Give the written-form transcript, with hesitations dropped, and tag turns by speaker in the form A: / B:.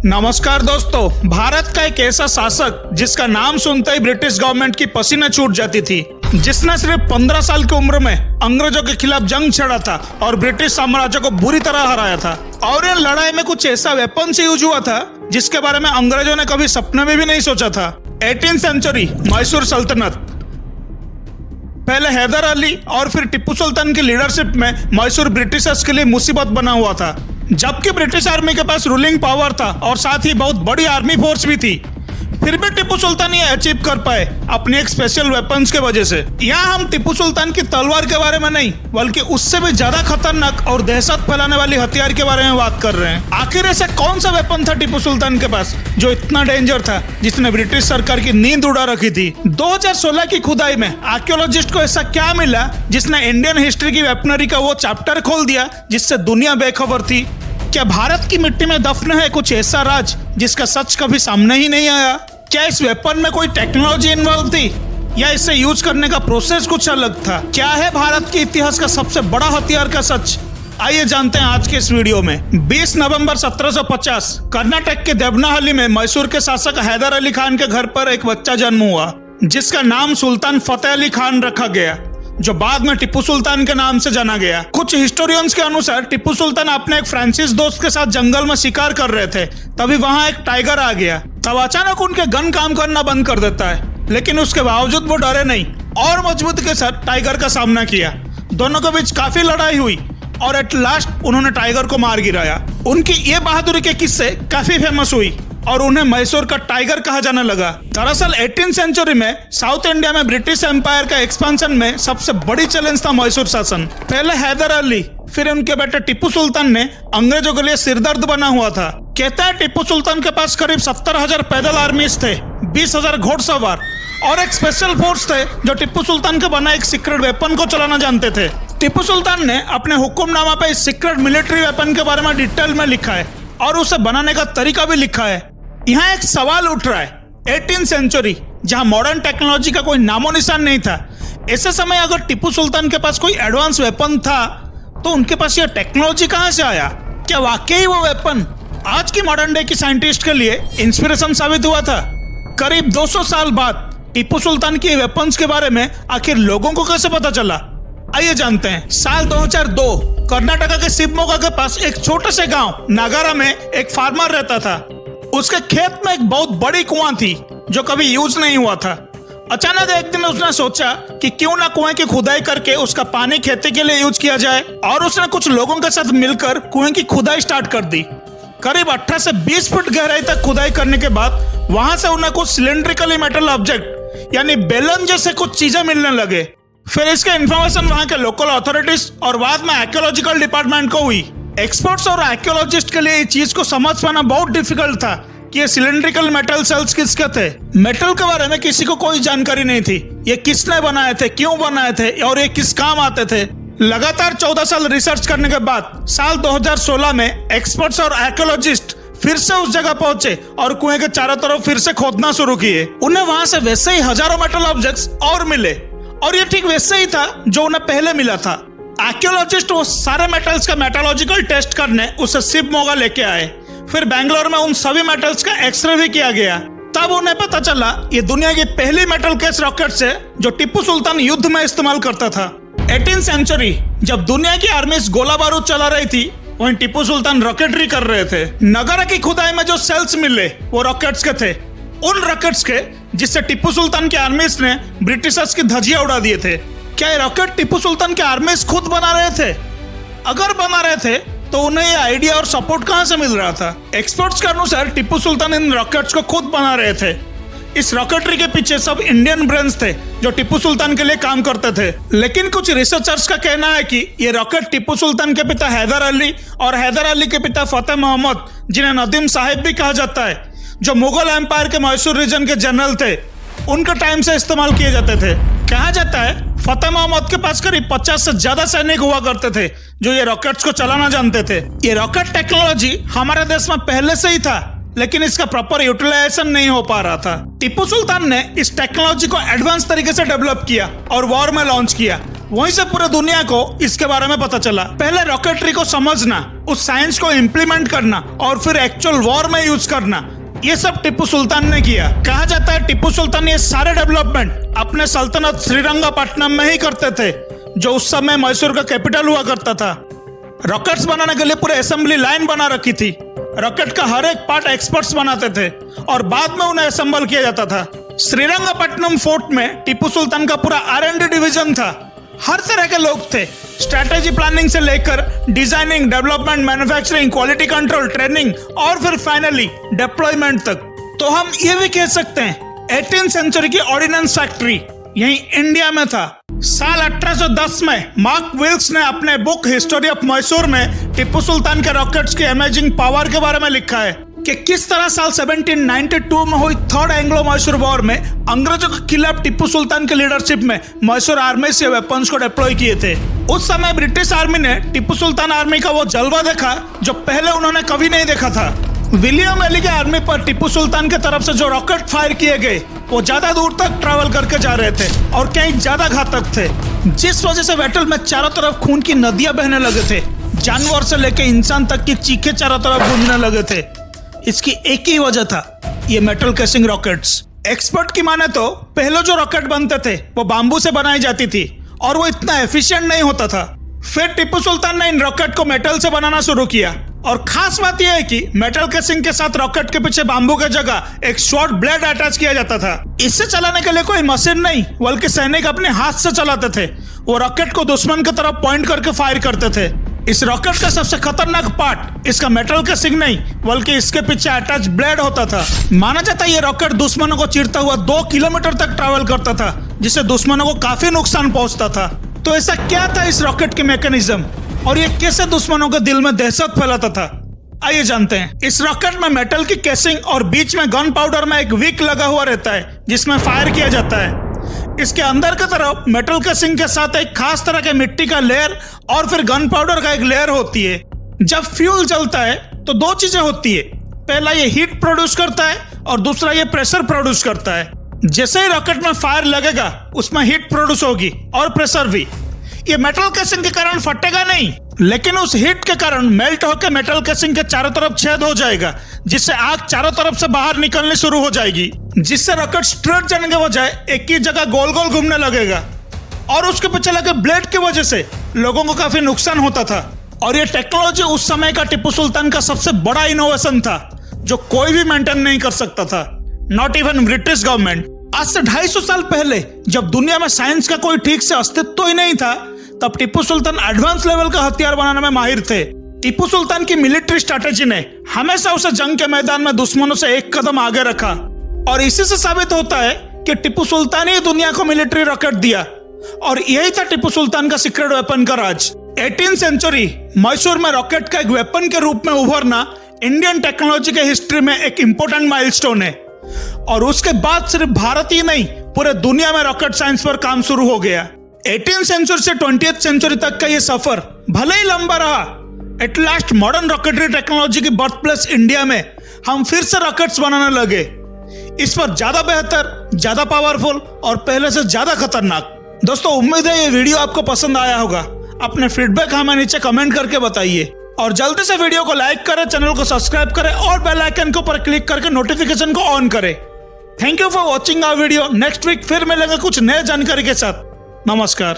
A: नमस्कार दोस्तों, भारत का एक ऐसा शासक जिसका नाम सुनते ही ब्रिटिश गवर्नमेंट की पसीना छूट जाती थी, जिसने सिर्फ 15 साल की उम्र में अंग्रेजों के खिलाफ जंग छेड़ा था और ब्रिटिश साम्राज्य को बुरी तरह हराया था। और इन लड़ाई में कुछ ऐसा वेपन से यूज हुआ था जिसके बारे में अंग्रेजों ने कभी सपने में भी नहीं सोचा था। 18th सेंचुरी मैसूर सल्तनत। पहले हैदर अली और फिर टिप्पू सुल्तान की लीडरशिप में मैसूर ब्रिटिशर्स के लिए मुसीबत बना हुआ था, जबकि ब्रिटिश आर्मी के पास रूलिंग पावर था और साथ ही बहुत बड़ी आर्मी फोर्स भी थी। फिर भी टिप्पू सुल्तान ये अचीव कर पाए अपने एक स्पेशल वेपन्स के वजह से। यहाँ हम टिप्पू सुल्तान की तलवार के बारे में नहीं, बल्कि उससे भी ज्यादा खतरनाक और दहशत फैलाने वाली हथियार के बारे में बात कर रहे हैं। आखिर ऐसा कौन सा वेपन था टिप्पू सुल्तान के पास जो इतना डेंजर था, जिसने ब्रिटिश सरकार की नींद उड़ा रखी थी। 2016 की खुदाई में आर्कियोलॉजिस्ट को ऐसा क्या मिला जिसने इंडियन हिस्ट्री की वेपनरी का वो चैप्टर खोल दिया जिससे दुनिया बेखबर थी। क्या भारत की मिट्टी में दफन है कुछ ऐसा राज जिसका सच कभी सामने ही नहीं आया? क्या इस वेपन में कोई टेक्नोलॉजी इन्वॉल्व थी या इसे यूज करने का प्रोसेस कुछ अलग था? क्या है भारत के इतिहास का सबसे बड़ा हथियार का सच? आइए जानते हैं आज के इस वीडियो में। 20 नवंबर 1750 कर्नाटक के देवनाहल्ली में मैसूर के शासक हैदर अली खान के घर पर एक बच्चा जन्म हुआ जिसका नाम सुल्तान फतेह अली खान रखा गया, जो बाद में टिप्पू सुल्तान के नाम से जाना गया। कुछ हिस्टोरियंस के अनुसार टिप्पू सुल्तान अपने एक फ्रांसीसी दोस्त के साथ जंगल में शिकार कर रहे थे, तभी वहां एक टाइगर आ गया। तब अचानक उनके गन काम करना बंद कर देता है, लेकिन उसके बावजूद वो डरे नहीं और मजबूती के साथ टाइगर का सामना किया। दोनों के बीच काफी लड़ाई हुई और एट लास्ट उन्होंने टाइगर को मार गिराया। उनकी ये बहादुरी के किस्से काफी फेमस हुई और उन्हें मैसूर का टाइगर कहा जाने लगा। दरअसल 18th सेंचुरी में साउथ इंडिया में ब्रिटिश एम्पायर का एक्सपेंशन में सबसे बड़ी चैलेंज था मैसूर शासन। पहले हैदर अली फिर उनके बेटे टिप्पू सुल्तान ने अंग्रेजों के लिए सिरदर्द बना हुआ था। कहता है टिप्पू सुल्तान के पास करीब 70,000 पैदल आर्मीज थे, 20,000 घोड़सवार और एक स्पेशल फोर्स थे जो टिप्पू सुल्तान के बना एक सीक्रेट वेपन को चलाना जानते थे। टिप्पू सुल्तान ने अपने हुक्मनामा पे इस सीक्रेट मिलिट्री वेपन के बारे में डिटेल में लिखा है और उसे बनाने का तरीका भी लिखा है। यहाँ एक सवाल उठ रहा है, 18th सेंचुरी जहाँ मॉडर्न टेक्नोलॉजी का कोई नामो निशान नहीं था, ऐसे समय अगर टिप्पू सुल्तान के पास कोई एडवांस वेपन था तो उनके पास यह टेक्नोलॉजी कहाँ से आया? क्या वाकई वो वेपन आज की मॉडर्न डे की साइंटिस्ट के लिए इंस्पिरेशन साबित हुआ था? करीब 200 साल बाद टिप्पू सुल्तान के वेपन्स के बारे में आखिर लोगों को कैसे पता चला? आइए जानते हैं। साल 2002 कर्नाटक के शिवमोगा के पास एक छोटे से गांव नागारा में एक फार्मर रहता था। उसके खेत में एक बहुत बड़ी कुआं थी जो कभी यूज नहीं हुआ था। अचानक एक दिन उसने सोचा कि क्यों ना कुएं की खुदाई करके उसका पानी खेती के लिए यूज किया जाए, और उसने कुछ लोगों के साथ मिलकर कुएं की खुदाई स्टार्ट कर दी। करीब 18 से 20 फुट गहराई तक खुदाई करने के बाद वहां से उन्हें कुछ सिलेंड्रिकली मेटल ऑब्जेक्ट यानी बेलन जैसे कुछ चीजें मिलने लगे। फिर इसके इन्फॉर्मेशन वहां के लोकल अथॉरिटीज और बाद में आर्कियोलॉजिकल डिपार्टमेंट को हुई। एक्सपर्ट्स और आर्कियोलॉजिस्ट के लिए इस चीज को समझ पाना बहुत डिफिकल्ट था कि ये सिलेंड्रिकल मेटल सेल्स किसके थे। मेटल के बारे में किसी को कोई जानकारी नहीं थी, ये किसने बनाए थे, क्यों बनाए थे और ये किस काम आते थे। लगातार 14 साल रिसर्च करने के बाद साल 2016 में एक्सपर्ट्स और आर्कियोलॉजिस्ट फिर से उस जगह पहुंचे और कुएं के चारों तरफ फिर से खोदना शुरू किए। उन्हें वहां से वैसे ही हजारों मेटल ऑब्जेक्ट्स और मिले और ये ठीक वैसे ही था जो उन्हें पहले मिला था। आर्कियोलॉजिस्ट वो सारे मेटल्स का मेटलॉजिकल टेस्ट करने उसे शिवमोगा लेके आए। फिर बैंगलोर में उन सभी मेटल्स का एक्सरे भी किया गया। तब उन्हें पता चला ये दुनिया की पहली मेटल केस रॉकेट्स है जो टिप्पू सुल्तान युद्ध में इस्तेमाल करता था। 18th सेंचुरी जब दुनिया की आर्मीज गोला बारूद चला रही थी, वहीं टिप्पू सुल्तान रॉकेटरी कर रहे थे। नगारा की खुदाई में जो सेल्स मिले वो रॉकेट्स के थे, उन रॉकेट्स के जिससे टिप्पू सुल्तान की आर्मीज ने ब्रिटिशर्स की धज्जियां उड़ा दिए थे। क्या ये रॉकेट टिप्पू सुल्तान के आर्मीज खुद बना रहे थे? अगर बना रहे थे तो उन्हें ये आइडिया और सपोर्ट कहां से मिल रहा था? एक्सपर्ट्स के अनुसार टिप्पू सुल्तान इन रॉकेट्स को खुद बना रहे थे। इस रॉकेटरी के पीछे सब इंडियन ब्रेन्स थे जो टिप्पू सुल्तान के लिए काम करते थे। लेकिन कुछ रिसर्चर्स का कहना है कि ये रॉकेट टिप्पू सुल्तान के पिता हैदर अली और हैदर अली के पिता फतेह मोहम्मद, जिन्हें नदीम साहिब भी कहा जाता है, जो मुगल एम्पायर के मैसूर रीजन के जनरल थे, उनके टाइम से इस्तेमाल किए जाते थे। कहा जाता है फतेह मोहम्मद के पास करीब 50 से ज्यादा सैनिक हुआ करते थे जो ये रॉकेट्स को चलाना जानते थे। ये रॉकेट टेक्नोलॉजी हमारे देश में पहले से ही था, लेकिन इसका प्रॉपर यूटिलाइजेशन नहीं हो पा रहा था। टिप्पू सुल्तान ने इस टेक्नोलॉजी को एडवांस तरीके से डेवलप किया और वॉर में लॉन्च किया। वहीं से पूरे दुनिया को इसके बारे में पता चला। पहले रॉकेटरी को समझना, उस साइंस को इम्प्लीमेंट करना और फिर एक्चुअल वॉर में यूज करना, ये सब टिप्पू सुल्तान ने किया। कहा जाता है टिप्पू सुल्तान ये सारे डेवलपमेंट अपने सल्तनत श्रीरंगपट्टनम में ही करते थे, जो उस समय मैसूर का कैपिटल हुआ करता था। रॉकेट्स बनाने के लिए पूरे असेंबली लाइन बना रखी थी। रॉकेट का हर एक पार्ट एक्सपर्ट्स बनाते थे और बाद में उन्हें असेंबल किया जाता था। श्रीरंगपट्टनम फोर्ट में टिप्पू सुल्तान का पूरा R&D डिवीजन था। हर तरह के लोग थे, स्ट्रैटेजी प्लानिंग से लेकर designing, development, manufacturing, quality control, training और फिर फाइनली डिप्लॉयमेंट तक। तो हम ये भी कह सकते हैं 18th सेंचुरी की ऑर्डिनेंस फैक्ट्री यहीं इंडिया में था। साल 1810 में मार्क विल्क्स ने अपने बुक हिस्टोरी ऑफ मैसूर में टिप्पू सुल्तान के रॉकेट्स की अमेजिंग पावर के बारे में लिखा है कि किस तरह साल 1792 में हुई थर्ड एंग्लो मैसूर वॉर में अंग्रेजों के खिलाफ टिप्पू सुल्तान के लीडरशिप में मैसूर आर्मी से वेपन्स को डिप्लॉय किए थे। उस समय ब्रिटिश आर्मी ने टिप्पू सुल्तान आर्मी का वो जलवा देखा जो पहले उन्होंने कभी नहीं देखा था। विलियम एली के आर्मी पर टिप्पू सुल्तान की तरफ से जो रॉकेट फायर किए गए वो ज्यादा दूर तक ट्रैवल करके जा रहे थे और कहीं ज्यादा घातक थे, जिस वजह से बैटल में चारों तरफ खून की नदियां बहने लगे थे। जानवर से लेकर इंसान तक की चीखें चारों तरफ गूंजने लगे थे। इसकी एक ही वजह था, ये मेटल कैसिंग रॉकेट्स। एक्सपर्ट की माने तो पहले जो रॉकेट बनते थे वो बांबू से बनाई जाती थी और वो इतना एफिशिएंट नहीं होता था। फिर टिप्पू सुल्तान ने इन रॉकेट को मेटल से बनाना शुरू किया और खास बात यह है कि मेटल कैसिंग के साथ रॉकेट के पीछे बांबू की जगह एक शॉर्ट ब्लेड अटैच किया जाता था। इसे चलाने के लिए कोई मशीन नहीं बल्कि सैनिक अपने हाथ से चलाते थे। वो रॉकेट को दुश्मन की तरफ पॉइंट करके फायर करते थे। इस रॉकेट का सबसे खतरनाक पार्ट इसका मेटल कैसिंग नहीं बल्कि इसके पीछे अटैच ब्लेड होता था। माना जाता है ये रॉकेट दुश्मनों को चीरता हुआ 2 किलोमीटर तक ट्रैवल करता था, जिससे दुश्मनों को काफी नुकसान पहुंचता था। तो ऐसा क्या था इस रॉकेट के मैकेनिज्म और ये कैसे दुश्मनों के दिल में दहशत फैलाता था, आइए जानते हैं। इस रॉकेट में मेटल की कैसिंग और बीच में गन पाउडर में एक विक लगा हुआ रहता है जिसमें फायर किया जाता है। इसके अंदर की तरफ मेटल कैसिंग के साथ एक खास तरह के मिट्टी का लेयर और फिर गन पाउडर का एक लेयर होती है। जब फ्यूल जलता है तो 2 चीजें होती है, पहला ये हीट प्रोड्यूस करता है और दूसरा ये प्रेशर प्रोड्यूस करता है। जैसे ही रॉकेट में फायर लगेगा उसमें हीट प्रोड्यूस होगी और प्रेशर भी। ये मेटल कैसिंग के कारण फटेगा नहीं, लेकिन उस हीट के कारण मेल्ट होकर मेटल कैसिंग के चारों तरफ छेद हो जाएगा, जिससे आग चारों तरफ से बाहर निकलनी शुरू हो जाएगी, जिससे रॉकेट स्ट्रेट जाने के बजाय एक ही जगह गोल गोल घूमने लगेगा। और उसके पीछे लगे ब्लेड की वजह से लोगों को काफी नुकसान होता था। और ये टेक्नोलॉजी उस समय का टिप्पू सुल्तान का सबसे बड़ा इनोवेशन था जो कोई भी मेंटेन नहीं कर सकता था, नॉट इवन ब्रिटिश गवर्नमेंट। आज से 250 साल पहले जब दुनिया में साइंस का कोई ठीक से अस्तित्व ही नहीं था, तब टिप्पू सुल्तान एडवांस लेवल का हथियार बनाने में माहिर थे। टिप्पू सुल्तान की मिलिट्री स्ट्रैटेजी ने हमेशा उसे जंग के मैदान में दुश्मनों से एक कदम आगे रखा और इसी से साबित होता है कि टिप्पू सुल्तान ही दुनिया को मिलिट्री रॉकेट दिया और यही था टिप्पू सुल्तान का सीक्रेट वेपन का राज। 18th सेंचुरी मैसूर में रॉकेट का एक वेपन के रूप में उभरना इंडियन टेक्नोलॉजी के हिस्ट्री में एक इंपॉर्टेंट माइलस्टोन है। और उसके बाद सिर्फ भारत ही नहीं, पूरे दुनिया में रॉकेट साइंस पर काम शुरू हो गया। 18th सेंचुरी से 20th सेंचुरी तक का ये सफर भले ही लंबा रहा, at last modern rocketry technology की बर्थ प्लेस इंडिया में हम फिर से रॉकेट्स बनाने लगे। इस पर ज्यादा बेहतर, ज्यादा पावरफुल और पहले से ज्यादा खतरनाक। दोस्तों, उम्मीद है ये वीडियो आपको पसंद आया होगा। अपने फीडबैक हमें नीचे कमेंट करके बताइए और जल्दी से वीडियो को लाइक करें, चैनल को सब्सक्राइब करें और बेल आइकन के ऊपर क्लिक करके नोटिफिकेशन को ऑन करें। Thank you for watching our video. Next week फिर मिलेंगे कुछ नए जानकारी के साथ। नमस्कार।